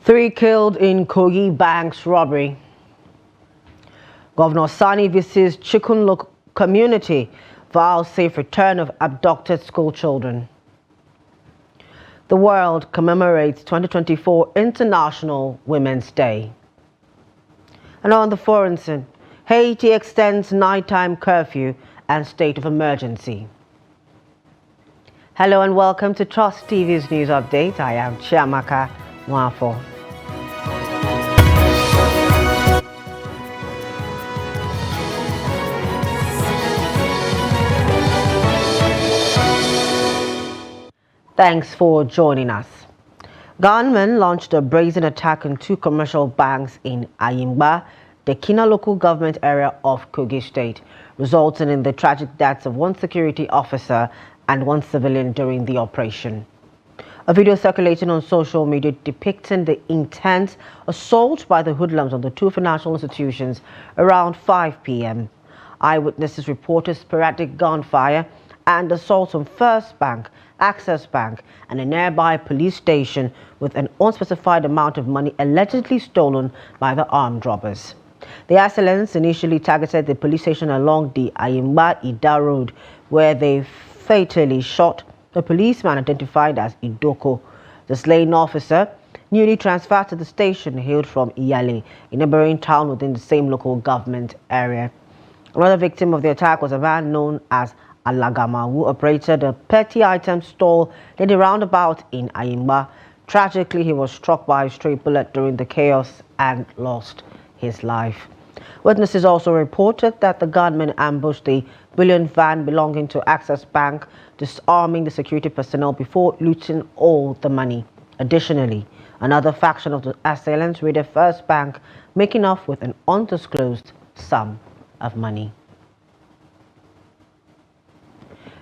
3 killed in Kogi Bank's robbery. Governor Sani visits Chikunluk community, vows safe return of abducted school children. The world commemorates 2024 International Women's Day. And on the foreign scene, Haiti extends nighttime curfew and state of emergency. Hello and welcome to Trust TV's news update. I am Chiamaka Mwafo. Thanks for joining us. Gunmen launched a brazen attack on 2 commercial banks in Ayimba, the Kina local government area of Kogi State, resulting in the tragic deaths of 1 security officer and 1 civilian during the operation. A video circulating on social media depicting the intense assault by the hoodlums on the 2 financial institutions around 5 p.m. Eyewitnesses reported sporadic gunfire and assaults on First Bank, Access Bank, and a nearby police station with an unspecified amount of money allegedly stolen by the armed robbers. The assailants initially targeted the police station along the Ayimba-Ida Road, where they fatally shot a policeman identified as Idoko. The slain officer, newly transferred to the station, hailed from Iyale, a neighboring town within the same local government area. Another victim of the attack was a man known as Alagama, who operated a petty item store near the roundabout in Ayimba. Tragically, he was struck by a stray bullet during the chaos and lost his life. Witnesses also reported that the gunmen ambushed the bullion van belonging to Access Bank, disarming the security personnel before looting all the money. Additionally, another faction of the assailants raided First Bank, making off with an undisclosed sum of money.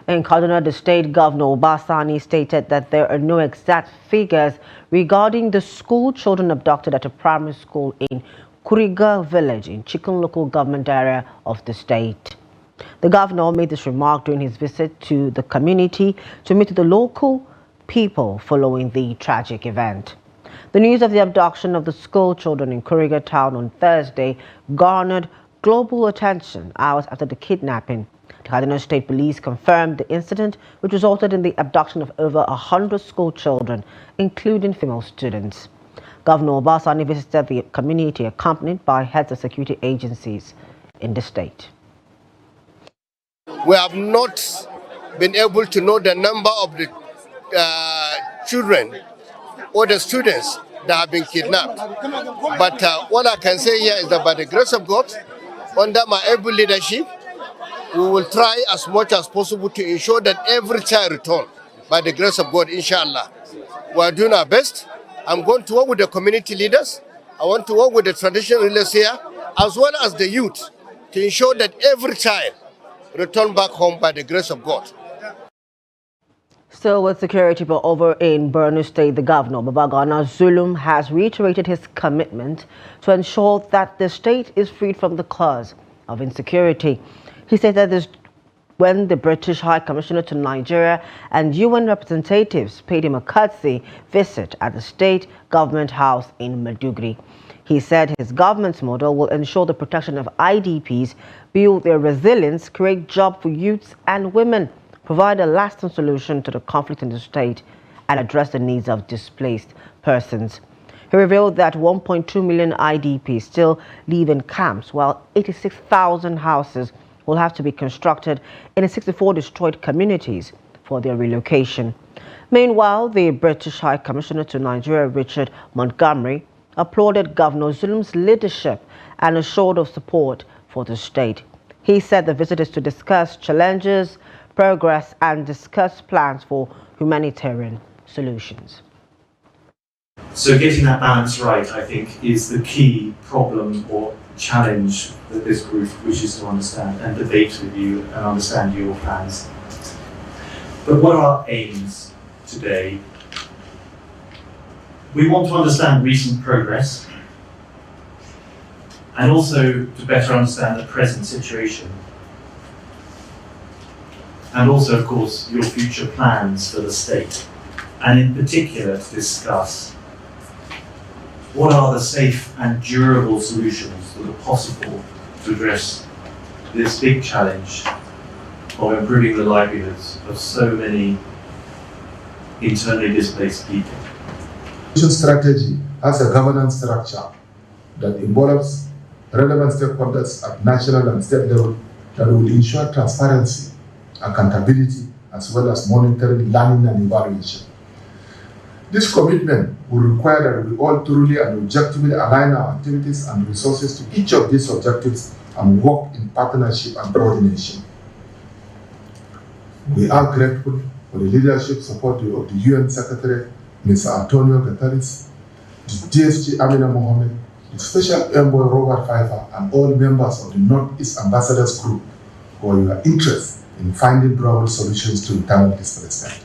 In Kaduna, the state governor Obasani stated that there are no exact figures regarding the school children abducted at a primary school in Kuriga village in Chicken local government area of the state. The governor made this remark during his visit to the community to meet the local people following the tragic event. The news of the abduction of the school children in Kuriga town on Thursday garnered global attention hours after the kidnapping. The Kaduna State Police confirmed the incident, which resulted in the abduction of over 100 school children, including female students. Governor Obasani visited the community accompanied by heads of security agencies in the state. We have not been able to know the number of the children or the students that have been kidnapped. But what I can say here is that by the grace of God, under my able leadership, we will try as much as possible to ensure that every child return by the grace of God, inshallah. We are doing our best. I'm going to work with the community leaders. I want to work with the traditional rulers here, as well as the youth, to ensure that every child return back home by the grace of God. Still with security, but over in Borno State, the governor, Babagana Zulum, has reiterated his commitment to ensure that the state is freed from the claws of insecurity. He said that when the British High Commissioner to Nigeria and UN representatives paid him a courtesy visit at the state government house in Maiduguri. He said his government's model will ensure the protection of IDPs, build their resilience, create jobs for youths and women, provide a lasting solution to the conflict in the state, and address the needs of displaced persons. He revealed that 1.2 million IDPs still live in camps, while 86,000 houses will have to be constructed in the 64 destroyed communities for their relocation. Meanwhile, the British High Commissioner to Nigeria, Richard Montgomery, applauded Governor Zulum's leadership and assured of support for the state. He said the visit is to discuss challenges, progress, and discuss plans for humanitarian solutions. So getting that balance right, I think, is the key problem or challenge that this group wishes to understand and debate with you and understand your plans. But what are our aims today? We want to understand recent progress and also to better understand the present situation. And also, of course, your future plans for the state, and in particular to discuss what are the safe and durable solutions that are possible to address this big challenge of improving the livelihoods of so many internally displaced people? Strategy has a governance structure that involves relevant stakeholders at national and state level that will ensure transparency, accountability, as well as monitoring, learning, and evaluation. This commitment will require that we all truly and objectively align our activities and resources to each of these objectives and work in partnership and coordination. We are grateful for the leadership support of the UN Secretary, Mr. Antonio Guterres, the DSG Amina Mohammed, the Special Envoy Robert Pfeiffer, and all members of the Northeast Ambassadors Group for your interest in finding durable solutions to internal displacement.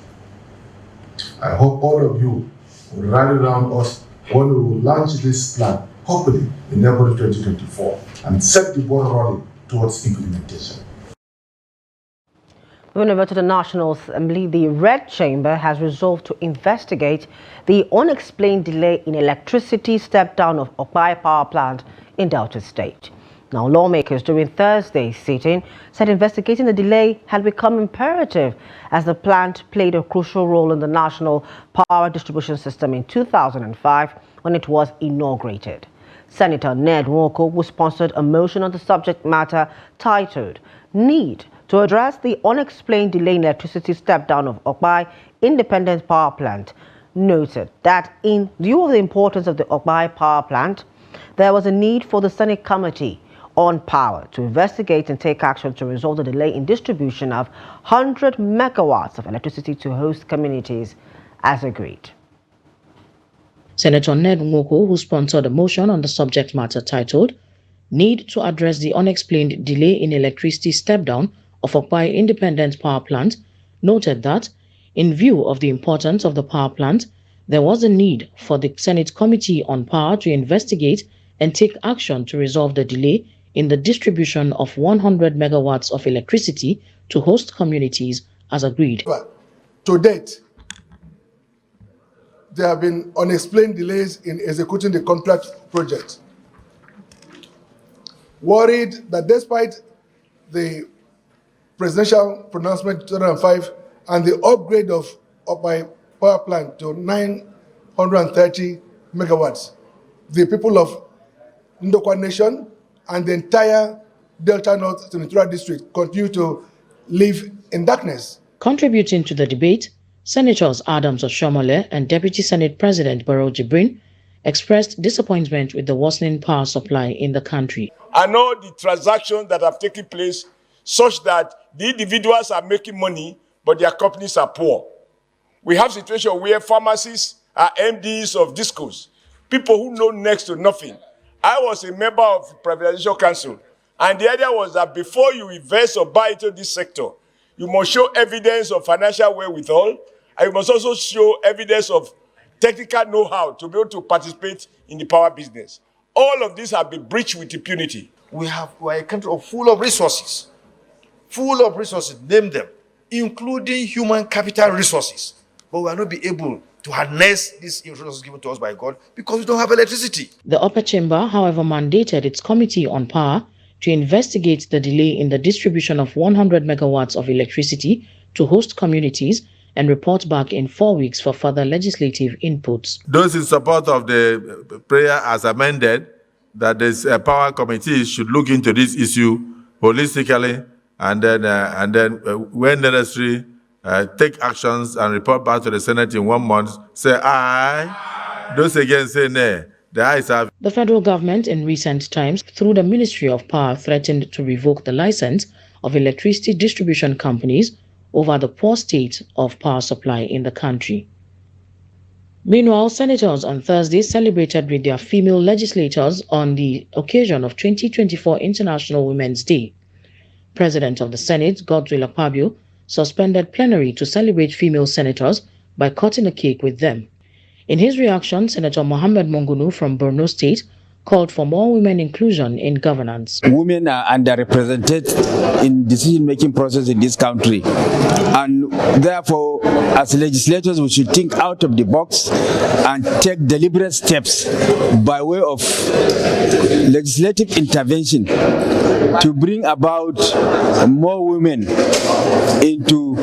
I hope all of you will rally around us when we will launch this plan, hopefully in April 2024, and set the ball rolling towards implementation. Moving over to the National Assembly, the Red Chamber has resolved to investigate the unexplained delay in electricity step-down of Okpai Power Plant in Delta State. Now, lawmakers during Thursday's sitting said investigating the delay had become imperative as the plant played a crucial role in the national power distribution system in 2005 when it was inaugurated. Senator Ned Nwoko, who sponsored a motion on the subject matter titled "Need to Address the Unexplained Delay in Electricity Step-Down of Okpai Independent Power Plant," noted that in view of the importance of the Okpai Power Plant, there was a need for the Senate Committee on Power to investigate and take action to resolve the delay in distribution of 100 megawatts of electricity to host communities, as agreed. Senator Ned Nwoko, who sponsored a motion on the subject matter titled "Need to Address the Unexplained Delay in Electricity Step-Down of Okpai Independent Power Plant," noted that, in view of the importance of the power plant, there was a need for the Senate Committee on Power to investigate and take action to resolve the delay in the distribution of 100 megawatts of electricity to host communities, as agreed. To date, there have been unexplained delays in executing the contract project. Worried that despite the presidential pronouncement 2005 and the upgrade of my power plant to 930 megawatts, the people of Ndokwa Nation and the entire Delta North Senatorial District continue to live in darkness. Contributing to the debate, Senators Adams Oshomole and Deputy Senate President Barrow Jibrin expressed disappointment with the worsening power supply in the country. I know the transactions that have taken place such that the individuals are making money, but their companies are poor. We have situations where pharmacists are MDs of discos, people who know next to nothing. I was a member of the Privatization Council, and the idea was that before you invest or buy into this sector, you must show evidence of financial wherewithal, and you must also show evidence of technical know-how to be able to participate in the power business. All of these have been breached with impunity. We're a country full of resources, name them, including human capital resources. But we are not be able to harness these resources given to us by God because we don't have electricity. The upper chamber, however, mandated its Committee on Power to investigate the delay in the distribution of 100 megawatts of electricity to host communities and report back in 4 weeks for further legislative inputs. Those in support of the prayer as amended, that the power committee should look into this issue holistically and then when necessary, take actions and report back to the Senate in 1 month. Say aye. Those against say nay. The ayes have. The federal government in recent times, through the Ministry of Power, threatened to revoke the license of electricity distribution companies over the poor state of power supply in the country. Meanwhile, senators on Thursday celebrated with their female legislators on the occasion of 2024 International Women's Day. President of the Senate, Godswill Akpabio, suspended plenary to celebrate female senators by cutting a cake with them. In his reaction, Senator Mohammed Mongunu from Borno State called for more women inclusion in governance. Women are underrepresented in decision-making process in this country, and therefore, as legislators, we should think out of the box and take deliberate steps by way of legislative intervention to bring about more women into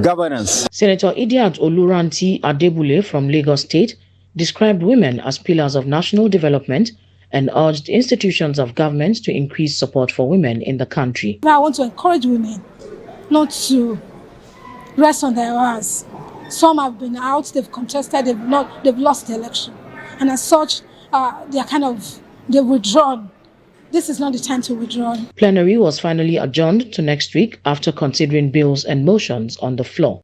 governance. Senator Idiat Oluranti Adebule from Lagos State described women as pillars of national development and urged institutions of government to increase support for women in the country. I want to encourage women not to rest on their hands. Some have been out, they've contested, they've lost the election. And as such, they've withdrawn. This is not the time to withdraw. Plenary was finally adjourned to next week after considering bills and motions on the floor.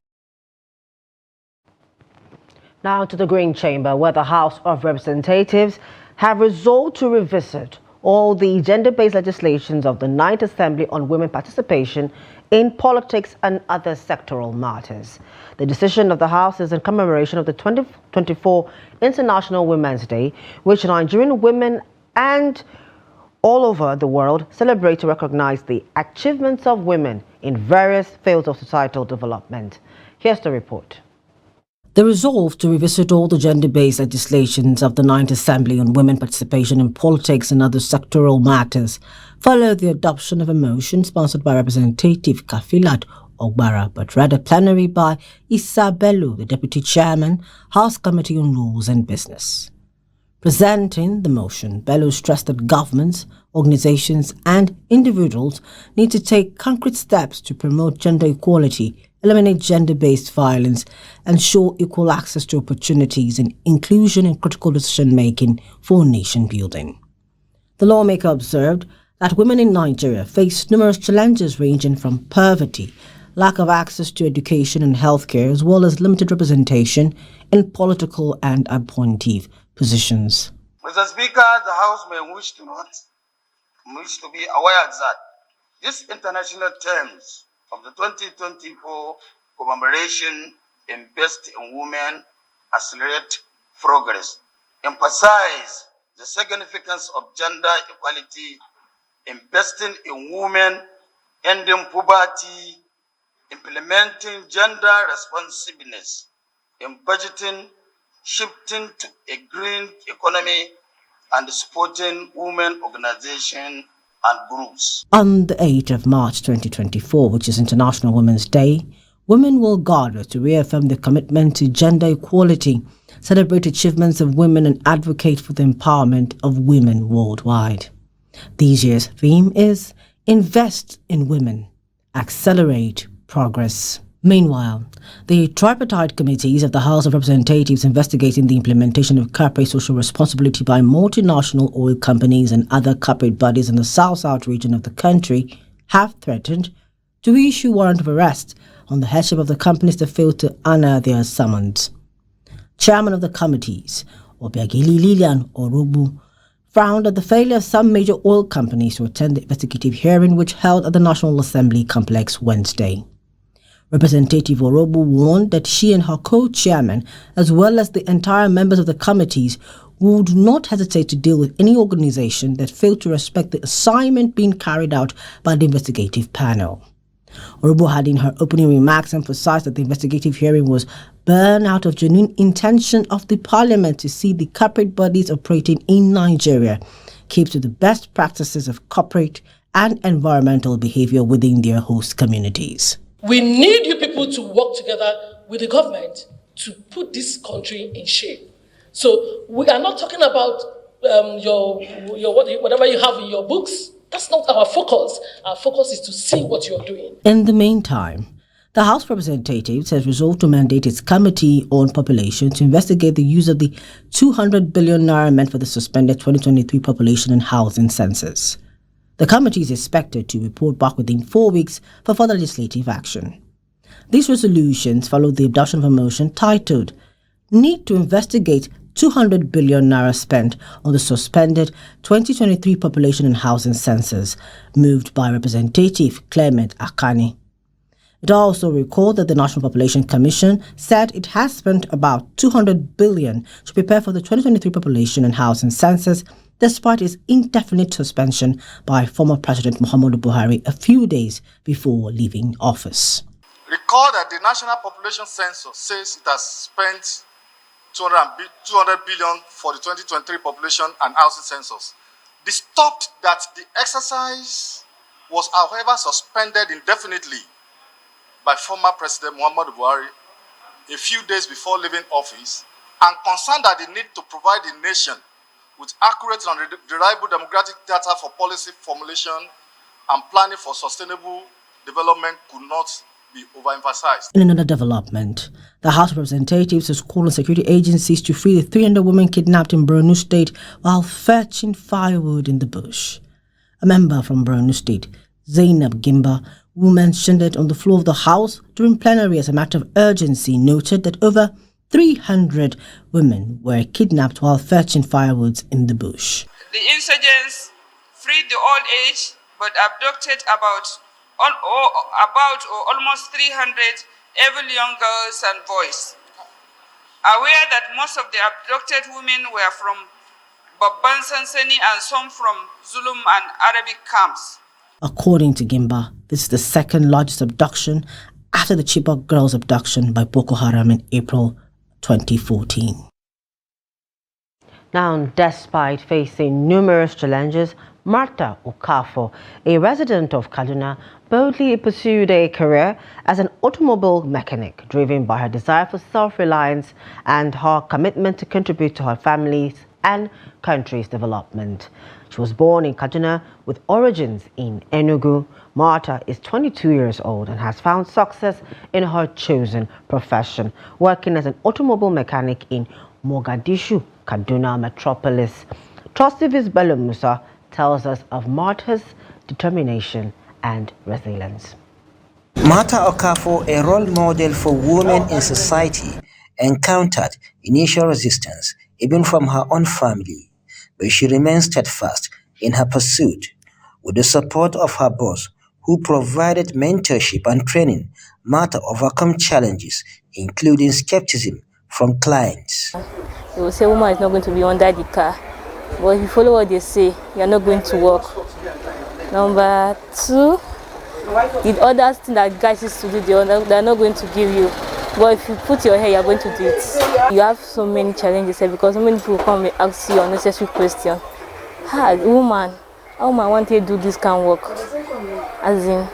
Now to the Green Chamber, where the House of Representatives have resolved to revisit all the gender-based legislations of the 9th Assembly on women participation in politics and other sectoral matters. The decision of the House is in commemoration of the 2024 International Women's Day, which Nigerian women and all over the world celebrate to recognize the achievements of women in various fields of societal development. Here's the report. The resolve to revisit all the gender-based legislations of the 9th Assembly on women participation in politics and other sectoral matters followed the adoption of a motion sponsored by Representative Kafilat Ogbara, but read at plenary by Issa Bello, the Deputy Chairman, House Committee on Rules and Business. Presenting the motion, Bello stressed that governments, organizations and individuals need to take concrete steps to promote gender equality, eliminate gender-based violence, ensure equal access to opportunities and inclusion in critical decision-making for nation building. The lawmaker observed that women in Nigeria face numerous challenges ranging from poverty, lack of access to education and healthcare, as well as limited representation in political and appointive positions. Mr. Speaker, the House may wish to be aware that these international terms of the 2024 commemoration invest in women, accelerate progress, emphasize the significance of gender equality, investing in women, ending poverty, implementing gender responsiveness, in budgeting, shifting to a green economy, and supporting women organizations and groups. On the 8th of March 2024, which is International Women's Day, women will gather to reaffirm their commitment to gender equality, celebrate achievements of women and advocate for the empowerment of women worldwide. This year's theme is Invest in Women, Accelerate Progress. Meanwhile, the tripartite committees of the House of Representatives investigating the implementation of corporate social responsibility by multinational oil companies and other corporate bodies in the South-South region of the country have threatened to issue warrant of arrest on the headship of the companies that failed to honor their summons. Chairman of the committees, Obiageli Lilian Orobu, frowned at the failure of some major oil companies to attend the investigative hearing which held at the National Assembly complex Wednesday. Representative Orobu warned that she and her co-chairman, as well as the entire members of the committees, would not hesitate to deal with any organization that failed to respect the assignment being carried out by the investigative panel. Orobu had in her opening remarks emphasized that the investigative hearing was born out of genuine intention of the parliament to see the corporate bodies operating in Nigeria keep to the best practices of corporate and environmental behavior within their host communities. We need you people to work together with the government to put this country in shape. So we are not talking about whatever you have in your books. That's not our focus. Our focus is to see what you're doing. In the meantime, the House of Representatives has resolved to mandate its Committee on Population to investigate the use of the 200 billion naira meant for the suspended 2023 population and housing census. The committee is expected to report back within 4 weeks for further legislative action. These resolutions follow the adoption of a motion titled Need to Investigate 200 billion naira spent on the suspended 2023 population and housing census, moved by Representative Clement Akani. It also recalled that the National Population Commission said it has spent about 200 billion to prepare for the 2023 population and housing census, despite its indefinite suspension by former President Muhammadu Buhari a few days before leaving office. Recall that the National Population Census says it has spent 200 billion for the 2023 population and housing census. Disturbed that the exercise was, however, suspended indefinitely by former President Muhammadu Buhari a few days before leaving office, and concerned that the need to provide the nation with accurate and reliable demographic data for policy formulation and planning for sustainable development could not be overemphasized. In another development, the House of Representatives is calling security agencies to free the 300 women kidnapped in Borno State while fetching firewood in the bush. A member from Borno State, Zainab Gimba, who mentioned it on the floor of the House during plenary as a matter of urgency, noted that over 300 women were kidnapped while fetching firewoods in the bush. The insurgents freed the old age but abducted about almost 300 evil young girls and boys. Aware that most of the abducted women were from Babban Sansani and some from Zulum and Arabic camps. According to Gimba, this is the second largest abduction after the Chibok girls' abduction by Boko Haram in April 2014. Now, despite facing numerous challenges, Martha Okafor, a resident of Kaduna, boldly pursued a career as an automobile mechanic, driven by her desire for self-reliance and her commitment to contribute to her family's and country's development. She was born in Kaduna with origins in Enugu. Martha is 22 years old and has found success in her chosen profession, working as an automobile mechanic in Mogadishu, Kaduna metropolis. Trust TV's Bello Musa tells us of Martha's determination and resilience. Martha Okafor, a role model for women in society, encountered initial resistance even from her own family, but she remained steadfast in her pursuit. With the support of her boss, who provided mentorship and training, Martha overcome challenges, including skepticism from clients. They will say woman is not going to be under the car, but if you follow what they say, you are not going to work. Number two, the other thing that guys used to do, they are not going to give you. But if you put your hair, you are going to do it. You have so many challenges here because so many people come and ask you unnecessary questions. Woman, how I want to do this kind of work? As in,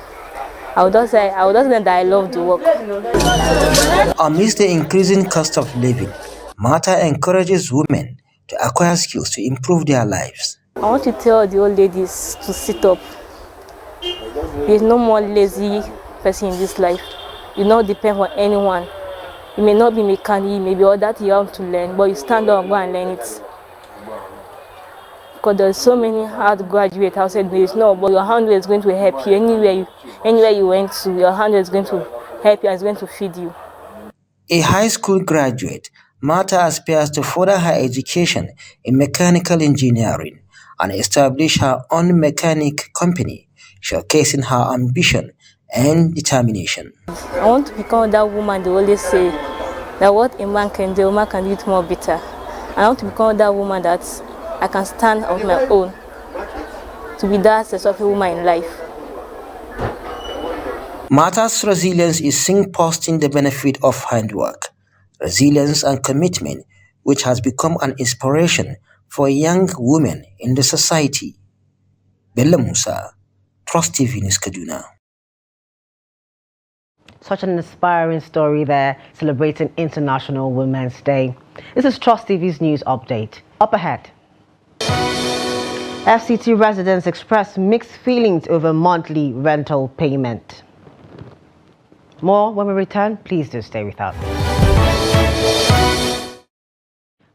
I would just say that I love the work. Amidst the increasing cost of living, Martha encourages women to acquire skills to improve their lives. I want to tell the old ladies to sit up. There's no more lazy person in this life. You don't depend on anyone. You may not be mechanic, you may be all that you have to learn, but you stand up and go and learn it. Because there's so many hard graduates outside there. No, but your handler is going to help you anywhere you went to. Your handler is going to help you and is going to feed you. A high school graduate, Martha aspires to further her education in mechanical engineering and establish her own mechanic company, showcasing her ambition and determination. I want to become that woman they always say that what a man can do, a woman can do it more better. I want to become that woman that I can stand on my own, to be that successful woman in life. Martha's resilience is seen posting the benefit of handwork, resilience and commitment, which has become an inspiration for young women in the society. Bello Musa, Trust TV News, Kaduna. Such an inspiring story there, celebrating International Women's Day. This is Trust TV's news update. Up ahead. FCT residents express mixed feelings over monthly rental payment. More when we return. Please do stay with us.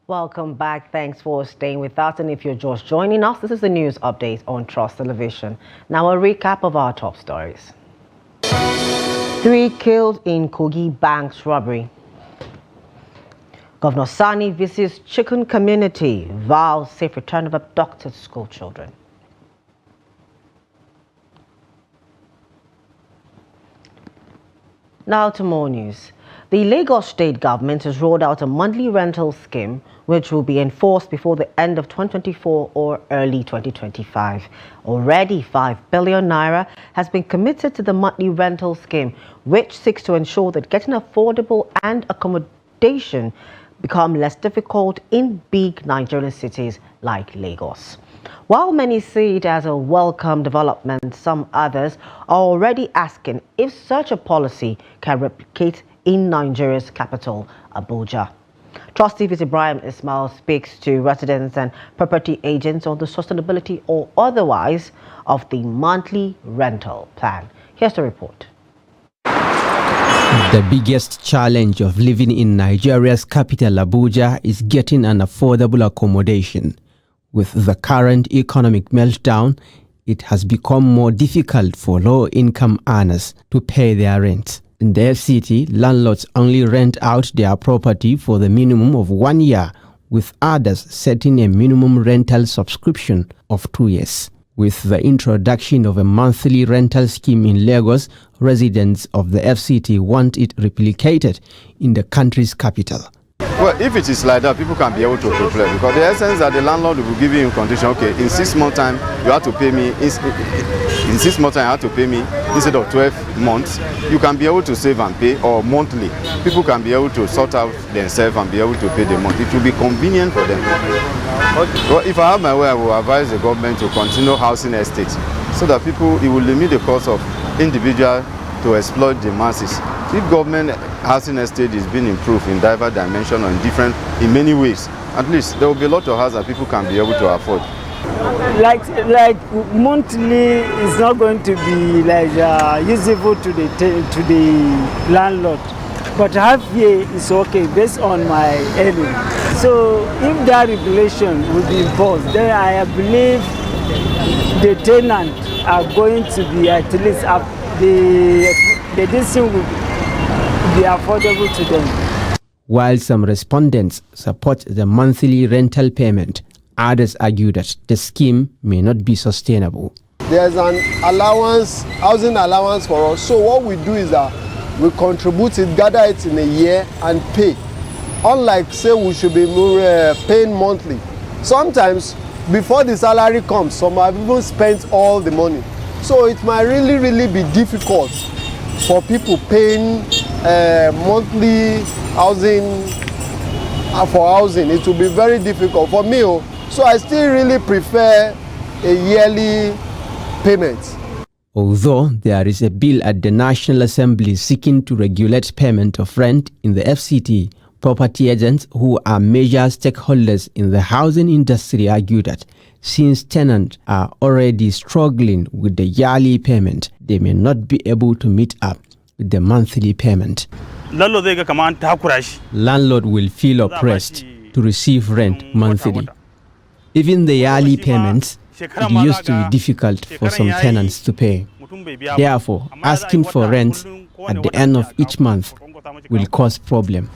Welcome back. Thanks for staying with us. And if you're just joining us, this is the news update on Trust Television. Now a recap of our top stories. 3 killed in Kogi Armed Robbery. Governor Sani visits chicken community, vows safe return of abducted school children. Now to more news. The Lagos state government has rolled out a monthly rental scheme which will be enforced before the end of 2024 or early 2025. Already 5 billion naira has been committed to the monthly rental scheme, which seeks to ensure that getting affordable and accommodation become less difficult in big Nigerian cities like Lagos. While many see it as a welcome development, some others are already asking if such a policy can replicate in Nigeria's capital, Abuja. Trust TV's Ibrahim Ismail speaks to residents and property agents on the sustainability or otherwise of the monthly rental plan. Here's the report. The biggest challenge of living in Nigeria's capital, Abuja, is getting an affordable accommodation. With the current economic meltdown, it has become more difficult for low-income earners to pay their rent. In the FCT, landlords only rent out their property for the minimum of 1 year, with others setting a minimum rental subscription of 2 years. With the introduction of a monthly rental scheme in Lagos, residents of the FCT want it replicated in the country's capital. Well, if it is like that, people can be able to prepare, because the essence that the landlord will give you in condition, okay, in 6 months' time, you have to pay me, in 6 months' time, you have to pay me instead of 12 months. You can be able to save and pay, or monthly. People can be able to sort out themselves and be able to pay the month. It will be convenient for them. Well, if I have my way, I will advise the government to continue housing estates so that people, it will limit the cost of individual to exploit the masses. If government housing estate is being improved in diverse dimensions and in many ways, at least there will be a lot of houses that people can be able to afford. Like monthly is not going to be usable to the landlord, but half year is okay based on my earning. So if that regulation will be imposed, then I believe the tenants are going to be at least up. The distance will be affordable to them. While some respondents support the monthly rental payment, others argue that the scheme may not be sustainable. There's an allowance, housing allowance for us. So what we do is that we contribute it, gather it in a year and pay. Unlike, say, we should be paying monthly. Sometimes, before the salary comes, some have even spent all the money. So it might really be difficult for people paying monthly housing for housing. It will be very difficult for me. So I still really prefer a yearly payment. Although there is a bill at the National Assembly seeking to regulate payment of rent in the FCT, property agents who are major stakeholders in the housing industry argue that since tenants are already struggling with the yearly payment, they may not be able to meet up with the monthly payment. Landlord will feel oppressed to receive rent monthly. Even the yearly payments, it used to be difficult for some tenants to pay. Therefore, asking for rent at the end of each month will cause problem.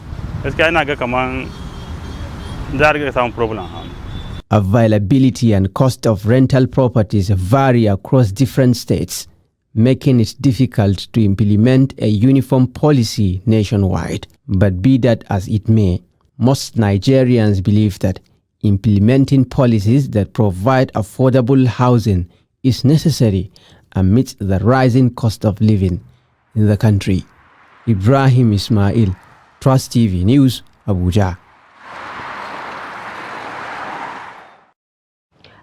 Availability and cost of rental properties vary across different states, making it difficult to implement a uniform policy nationwide. But be that as it may, most Nigerians believe that implementing policies that provide affordable housing is necessary amidst the rising cost of living in the country. Ibrahim Ismail, Trust TV News, Abuja.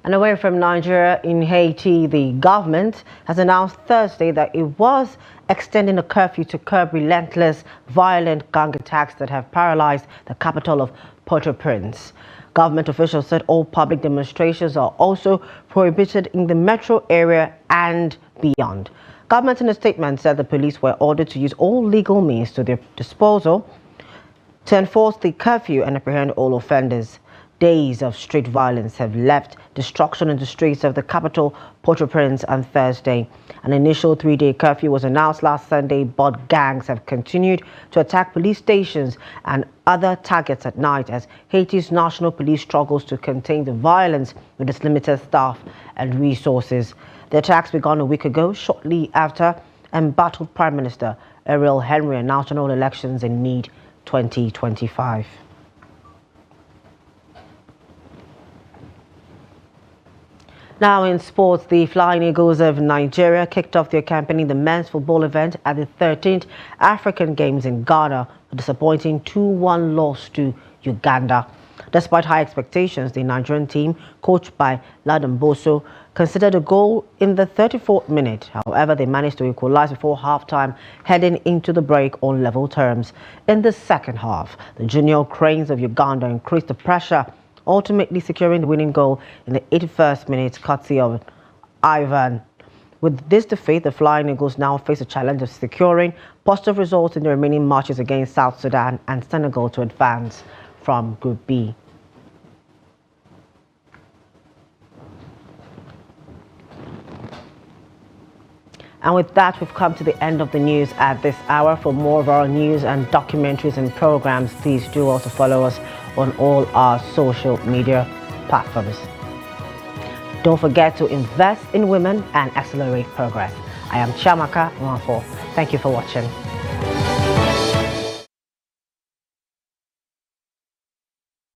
And away from Nigeria, in Haiti, the government has announced Thursday that it was extending a curfew to curb relentless, violent gang attacks that have paralyzed the capital of Port-au-Prince. Government officials said all public demonstrations are also prohibited in the metro area and beyond. Government in a statement said the police were ordered to use all legal means to their disposal to enforce the curfew and apprehend all offenders. Days of street violence have left destruction in the streets of the capital, Port-au-Prince, on Thursday. An initial 3-day curfew was announced last Sunday, but gangs have continued to attack police stations and other targets at night as Haiti's national police struggles to contain the violence with its limited staff and resources. The attacks began a week ago, shortly after embattled Prime Minister Ariel Henry and national elections in need 2025. Now in sports, the Flying Eagles of Nigeria kicked off their campaign in the men's football event at the 13th African Games in Ghana, a disappointing 2-1 loss to Uganda. Despite high expectations, the Nigerian team, coached by Ladan Boso, conceded a goal in the 34th minute. However, they managed to equalize before halftime, heading into the break on level terms. In the second half, the junior Cranes of Uganda increased the pressure, ultimately securing the winning goal in the 81st minute, courtesy of Ivan. With this defeat, the Flying Eagles now face a challenge of securing positive results in the remaining matches against South Sudan and Senegal to advance from Group B. And with that, we've come to the end of the news at this hour. For more of our news and documentaries and programs, please do also follow us on all our social media platforms. Don't forget to invest in women and accelerate progress. I am Chiamaka Nwafor. Thank you for watching.